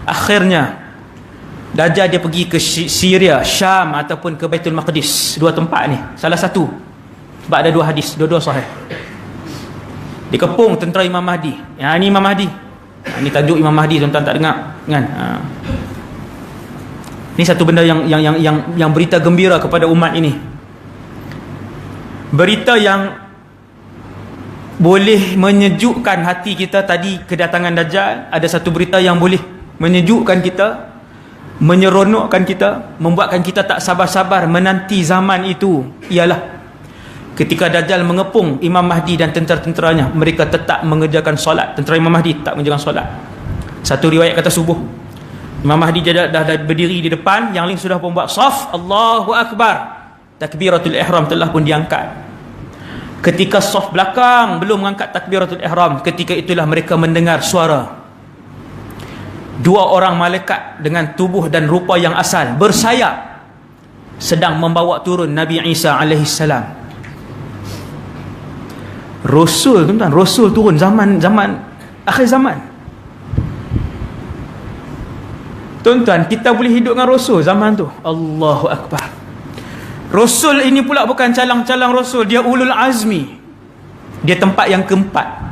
Akhirnya Dajjal dia pergi ke Syria, Syam ataupun ke Baitul Maqdis. Dua tempat ni, salah satu. Sebab ada dua hadis, dua-dua sahih. Dikepung tentera Imam Mahdi. Yang ni Imam Mahdi. Ini tajuk Imam Mahdi, tuan-tuan tak dengar kan? Ini satu benda yang berita gembira kepada umat ini. Berita yang boleh menyejukkan hati kita tadi kedatangan Dajjal. Ada satu berita yang boleh menyejukkan kita, menyeronokkan kita, membuatkan kita tak sabar-sabar menanti zaman itu. Ialah ketika Dajjal mengepung Imam Mahdi dan tentera-tenteranya, mereka tetap mengerjakan solat. Tentera Imam Mahdi tak mengerjakan solat. Satu riwayat kata subuh, Imam Mahdi dah berdiri di depan, yang lain sudah pun buat saf, Allahu Akbar, takbiratul ihram telah pun diangkat. Ketika saf belakang belum mengangkat takbiratul ihram, ketika itulah mereka mendengar suara dua orang malaikat dengan tubuh dan rupa yang asal bersayap sedang membawa turun Nabi Isa alaihissalam. Rasul, tuan-tuan, Rasul turun zaman akhir zaman. Tuan-tuan, kita boleh hidup dengan Rasul zaman tu. Allahu Akbar. Rasul ini pula bukan calang-calang Rasul, dia ulul azmi. Dia tempat yang keempat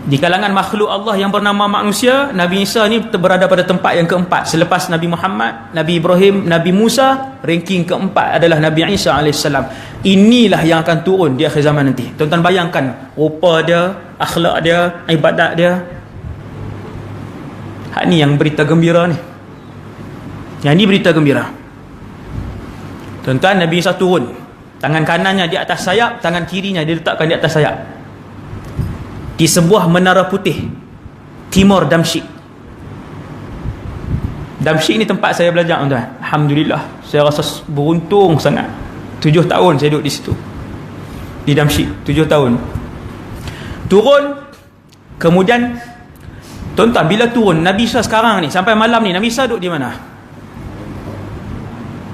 di kalangan makhluk Allah yang bernama manusia. Nabi Isa ni berada pada tempat yang keempat. Selepas Nabi Muhammad, Nabi Ibrahim, Nabi Musa, ranking keempat adalah Nabi Isa AS. Inilah yang akan turun di akhir zaman nanti. Tuan-tuan bayangkan rupa dia, akhlak dia, ibadat dia. Hak ni yang berita gembira ni. Yang ni berita gembira. Tuan-tuan, Nabi Isa turun, tangan kanannya di atas sayap, tangan kirinya diletakkan di atas sayap, di sebuah menara putih timur Damsyik. Damsyik ni tempat saya belajar, tuan-tuan. Alhamdulillah, saya rasa beruntung sangat. 7 tahun saya duduk di situ, di Damsyik, 7 tahun. Turun, kemudian tuan-tuan, bila turun Nabi Isa sekarang ni sampai malam ni, Nabi Isa duduk di mana?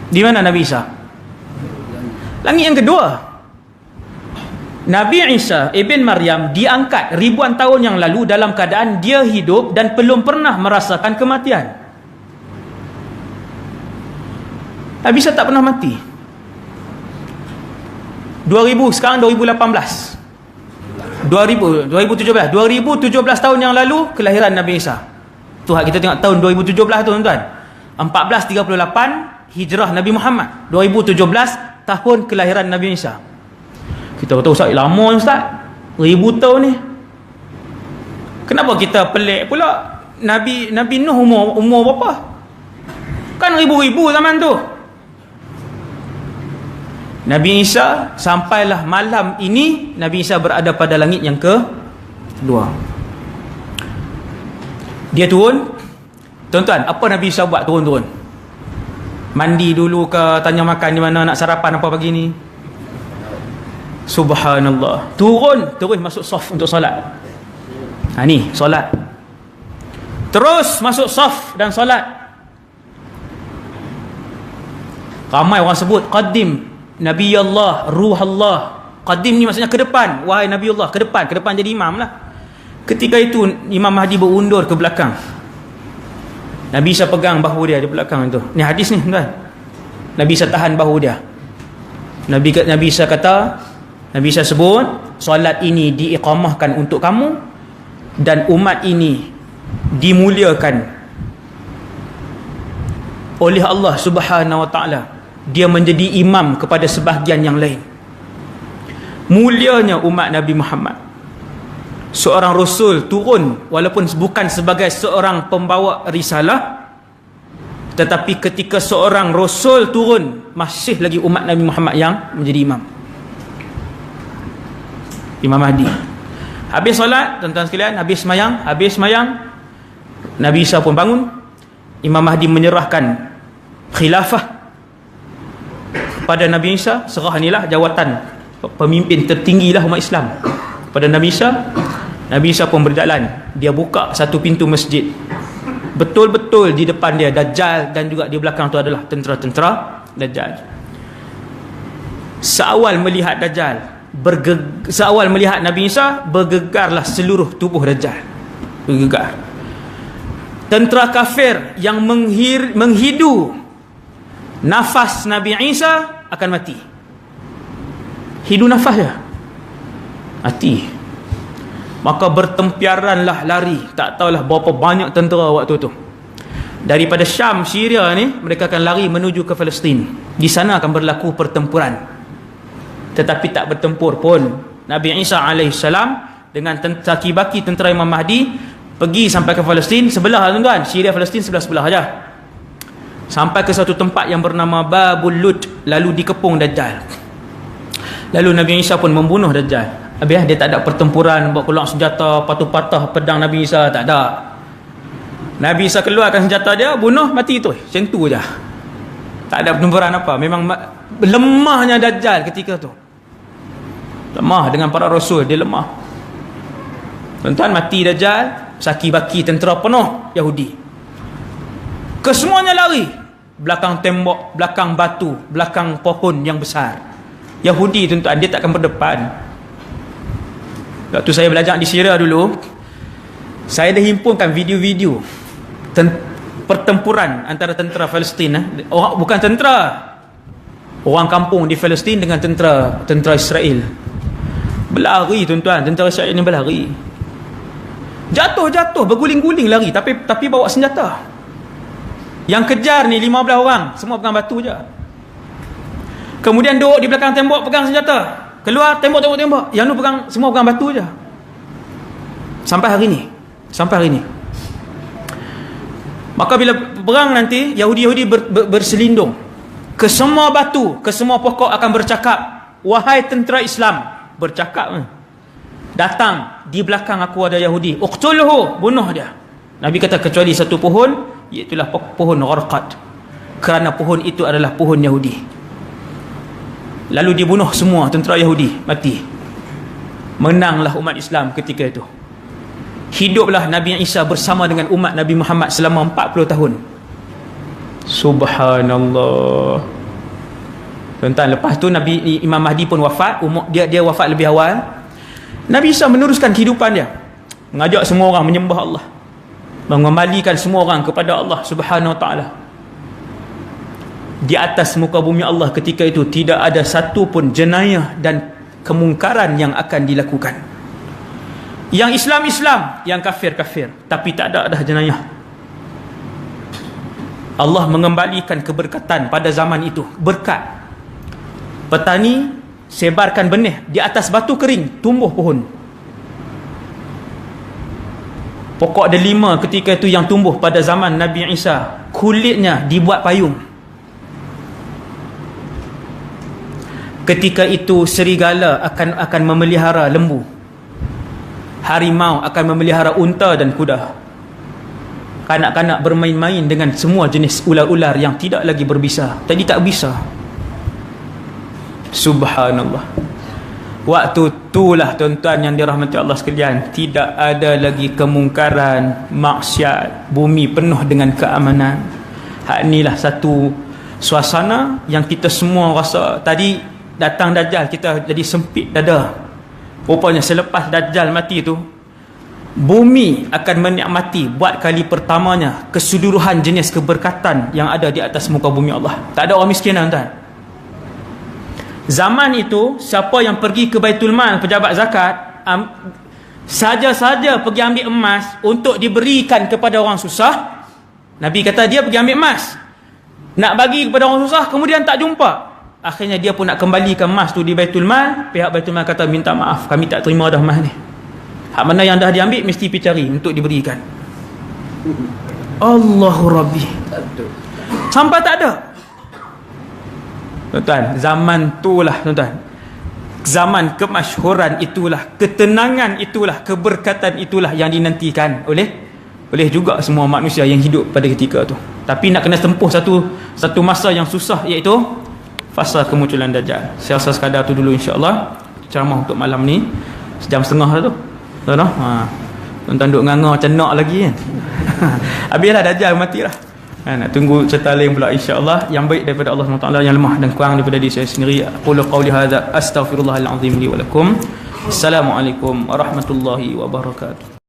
Di mana Nabi Isa? Langit yang kedua. Nabi Isa ibn Maryam diangkat ribuan tahun yang lalu dalam keadaan dia hidup dan belum pernah merasakan kematian. Nabi Isa tak pernah mati. 2000, sekarang 2018. 2017 tahun yang lalu kelahiran Nabi Isa. Tu hak kita tengok tahun 2017 tu, tuan-tuan. 1438 hijrah Nabi Muhammad. 2017 tahun kelahiran Nabi Isa. Kita kata, Ustaz, lama Ustaz, 1000 tahun ni. Kenapa kita pelik pula? Nabi Nuh umur berapa? Kan ribu-ribu zaman tu. Nabi Isa sampailah malam ini, Nabi Isa berada pada langit yang kedua. Dia turun. Tuan-tuan, apa Nabi Isa buat turun-turun? Mandi dulu ke, tanya makan di mana, nak sarapan apa pagi ni? Subhanallah. Turun masuk saf untuk solat. Ni solat. Terus masuk saf dan solat. Ramai orang sebut qadim Nabi Allah, Ruh Allah. Qadim ni maksudnya ke depan. Wahai Nabi Allah, ke depan jadi imam lah. Ketika itu Imam Mahdi berundur ke belakang. Nabi Isa pegang bahu dia di belakang tu. Ni hadis ni, tuan. Nabi Isa tahan bahu dia. Nabi Isa kata, Nabi Isa sebut, solat ini diiqamahkan untuk kamu dan umat ini dimuliakan oleh Allah Subhanahu wa taala. Dia menjadi imam kepada sebahagian yang lain. Mulianya umat Nabi Muhammad. Seorang Rasul turun, walaupun bukan sebagai seorang pembawa risalah, tetapi ketika seorang Rasul turun, masih lagi umat Nabi Muhammad yang menjadi imam. Imam Mahdi. Habis solat, tuan-tuan sekalian, habis semayang, Nabi Isa pun bangun. Imam Mahdi menyerahkan khilafah kepada Nabi Isa. Serah inilah jawatan pemimpin tertinggilah umat Islam pada Nabi Isa. Nabi Isa pun berjalan. Dia buka satu pintu masjid. Betul-betul di depan dia Dajjal, dan juga di belakang tu adalah tentera-tentera Dajjal. Seawal melihat Nabi Isa, bergegarlah seluruh tubuh Dajjal. Bergegar. tentera kafir yang menghidu nafas Nabi Isa akan mati. Hidu nafas dia, mati. Maka bertempiaranlah, lari, tak tahulah berapa banyak tentera waktu tu. Daripada Syam, Syria ni, mereka akan lari menuju ke Palestin. Di sana akan berlaku pertempuran. Tetapi tak bertempur pun. Nabi Isa AS dengan kaki-baki tentera Imam Mahdi pergi sampai ke Palestin. Sebelah tuan-tuan, Syria Palestin sebelah-sebelah aja. Sampai ke satu tempat yang bernama Babul Lud, lalu dikepung Dajjal. Lalu Nabi Isa pun membunuh Dajjal. Habis dia tak ada pertempuran, buat keluar senjata, patah pedang Nabi Isa, tak ada. Nabi Isa keluarkan senjata dia, bunuh, mati tu. Macam tu je. Tak ada pertempuran apa. Memang lemahnya Dajjal ketika tu. Lemah dengan para rasul, dia lemah. Tuan-tuan, mati Dajjal, saki-baki tentera penuh Yahudi. Kesemuanya lari. Belakang tembok, belakang batu, belakang pohon yang besar. Yahudi tuan-tuan, dia takkan berdepan. Waktu saya belajar di Syria dulu, saya dah himpunkan video-video pertempuran antara tentera Palestin, bukan tentera, orang kampung di Palestin dengan tentera Israel. Berlari tuan-tuan, tentera Israel ni berlari. Jatuh, berguling-guling lari, tapi bawa senjata. Yang kejar ni 15 orang, semua pegang batu je. Kemudian duduk di belakang tembok pegang senjata. Keluar tembok. Yang tu semua pegang batu je. Sampai hari ni. Maka bila perang nanti, Yahudi berselindung ke semua batu, ke semua pokok akan bercakap, wahai tentera Islam, bercakap, datang di belakang aku ada Yahudi, uqtulhu, bunuh dia. Nabi kata kecuali satu pohon, iaitulah pohon Gharqad, kerana pohon itu adalah pohon Yahudi. Lalu dibunuh semua tentera Yahudi, mati. Menanglah umat Islam ketika itu. Hiduplah Nabi Isa bersama dengan umat Nabi Muhammad selama 40 tahun. Subhanallah. Tuan-tuan, lepas tu Imam Mahdi pun wafat. Dia wafat lebih awal. Nabi Isa meneruskan kehidupan dia, mengajak semua orang menyembah Allah, mengembalikan semua orang kepada Allah Subhanahu Wa Taala. Di atas muka bumi Allah ketika itu tidak ada satu pun jenayah dan kemungkaran yang akan dilakukan. Yang Islam, yang kafir, tapi tak ada dah jenayah. Allah mengembalikan keberkatan pada zaman itu. Berkat. Petani sebarkan benih di atas batu kering, tumbuh pohon. Pokok delima ketika itu yang tumbuh pada zaman Nabi Isa, kulitnya dibuat payung. Ketika itu serigala akan memelihara lembu. Harimau akan memelihara unta dan kuda. Kanak-kanak bermain-main dengan semua jenis ular-ular yang tidak lagi berbisa. Tadi tak bisa. Subhanallah. Waktu itulah tuan-tuan yang dirahmati Allah sekalian, tidak ada lagi kemungkaran, maksiat, bumi penuh dengan keamanan. Inilah satu suasana yang kita semua rasa. Tadi datang Dajjal, kita jadi sempit dada. Rupanya selepas Dajjal mati itu, bumi akan menikmati buat kali pertamanya keseluruhan jenis keberkatan yang ada di atas muka bumi Allah. Tak ada orang miskin, tuan-tuan. Zaman itu, siapa yang pergi ke Baitul Mal, pejabat zakat, saja-saja pergi ambil emas untuk diberikan kepada orang susah. Nabi kata dia pergi ambil emas, nak bagi kepada orang susah, kemudian tak jumpa. Akhirnya dia pun nak kembalikan emas tu di Baitul Mal. Pihak Baitul Mal kata, minta maaf, kami tak terima dah emas ni. Hak mana yang dah diambil mesti pergi cari untuk diberikan. Allahu Rabbi. Sampai tak ada. Tuan-tuan, zaman itulah tuan-tuan, zaman kemasyhuran itulah, ketenangan itulah, keberkatan itulah yang dinantikan oleh juga semua manusia yang hidup pada ketika tu. Tapi nak kena tempuh satu masa yang susah, iaitu fasa kemunculan Dajjal. Saya rasa sekadar tu dulu insya-Allah ceramah untuk malam ni. Sejam setengah dah tu. Tuan-tuan duk nganga macam nak lagi kan. Habislah Dajjal, matilah. Nak tunggu cerita lain pula insya-Allah yang baik daripada Allah SWT, yang lemah dan kurang daripada diri saya sendiri. Aqulu qawli hadza astaghfirullahal azim li wa lakum. Assalamualaikum warahmatullahi wabarakatuh.